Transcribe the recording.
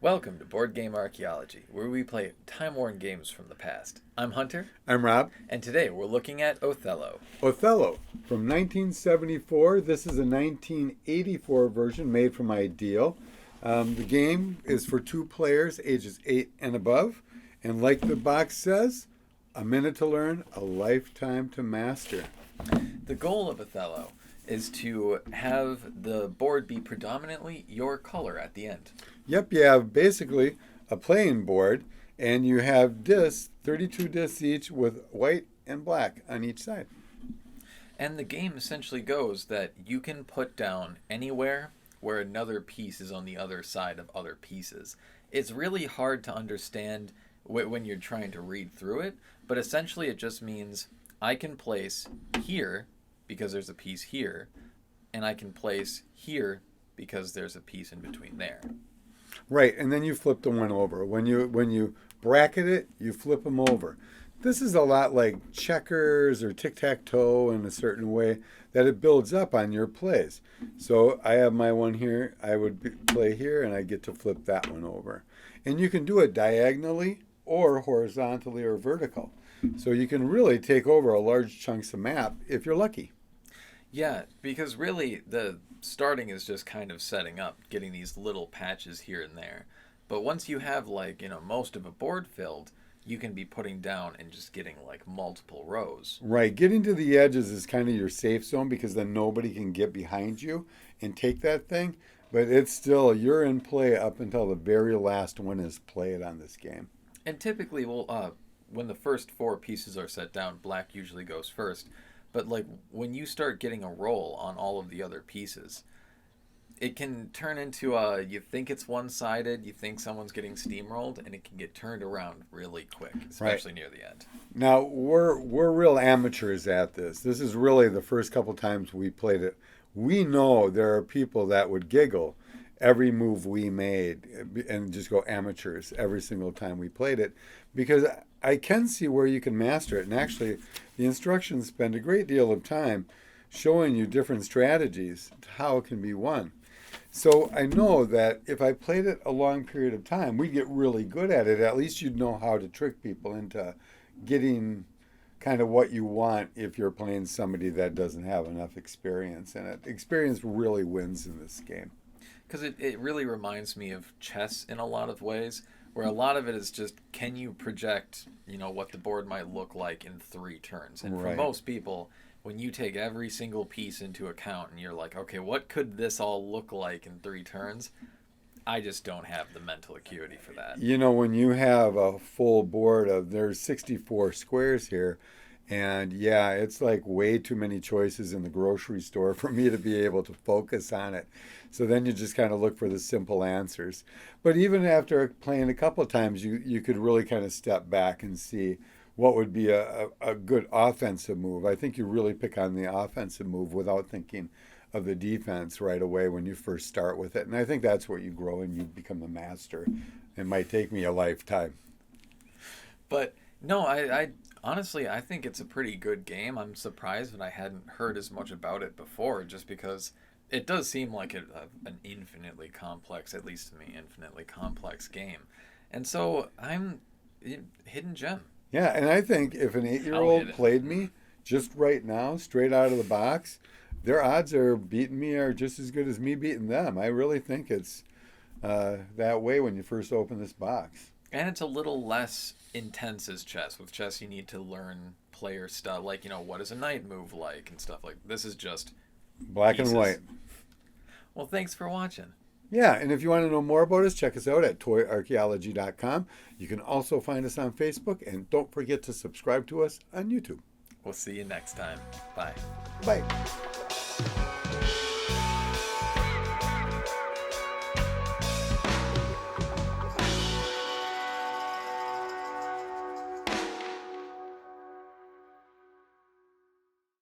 Welcome to Board Game Archaeology, where we play time-worn games from the past. I'm Hunter. I'm Rob. And today we're looking at Othello. Othello from 1974. This is a 1984 version made from Ideal. The game is for 2 players, ages 8 and above. And like the box says, a minute to learn, a lifetime to master. The goal of Othello is to have the board be predominantly your color at the end. Yep, you have basically a playing board, and you have discs, 32 discs each, with white and black on each side. And the game essentially goes that you can put down anywhere where another piece is on the other side of other pieces. It's really hard to understand when you're trying to read through it, but essentially it just means I can place here because there's a piece here, and I can place here because there's a piece in between there. Right, and then you flip the one over. When you bracket it, you flip them over. This is a lot like checkers or tic-tac-toe in a certain way that it builds up on your plays. So I have my one here. I would play here, and I get to flip that one over. And you can do it diagonally or horizontally or vertical. So you can really take over a large chunks of map if you're lucky. Yeah, because really the starting is just kind of setting up, getting these little patches here and there. But once you have most of a board filled, you can be putting down and just getting like multiple rows. Right, getting to the edges is kind of your safe zone because then nobody can get behind you and take that thing. But it's still, you're in play up until the very last one is played on this game. And typically, when the first 4 pieces are set down, black usually goes first. But like when you start getting a roll on all of the other pieces, it can turn into you think it's one-sided, you think someone's getting steamrolled, and it can get turned around really quick, especially near the end. Now, we're real amateurs at this. This is really the first couple times we played it. We know there are people that would giggle every move we made and just go amateurs every single time we played it, because I can see where you can master it. And actually, the instructions spend a great deal of time showing you different strategies to how it can be won. So I know that if I played it a long period of time, we'd get really good at it. At least you'd know how to trick people into getting kind of what you want if you're playing somebody that doesn't have enough experience in it. Experience really wins in this game. Because it really reminds me of chess in a lot of ways, where a lot of it is just, can you project, what the board might look like in 3 turns? And for most people, when you take every single piece into account and you're like, okay, what could this all look like in 3 turns? I just don't have the mental acuity for that. When you have a full board there's 64 squares here, and yeah, it's like way too many choices in the grocery store for me to be able to focus on it. So then you just kind of look for the simple answers. But even after playing a couple of times, you could really kind of step back and see what would be a good offensive move. I think you really pick on the offensive move without thinking of the defense right away when you first start with it. And I think that's where you grow and you become the master. It might take me a lifetime. But no, I honestly, I think it's a pretty good game. I'm surprised that I hadn't heard as much about it before, just because it does seem like an infinitely complex, at least to me, infinitely complex game. And so I'm hidden gem. Yeah, and I think if an 8-year-old played me just right now, straight out of the box, their odds of beating me are just as good as me beating them. I really think it's that way when you first open this box. And it's a little less intense as chess. With chess, you need to learn player stuff, like, what does a knight move like and stuff like this. Is just black pieces. And white. Well, thanks for watching. Yeah, and if you want to know more about us, check us out at toyarchaeology.com. You can also find us on Facebook, and don't forget to subscribe to us on YouTube. We'll see you next time. Bye. Bye.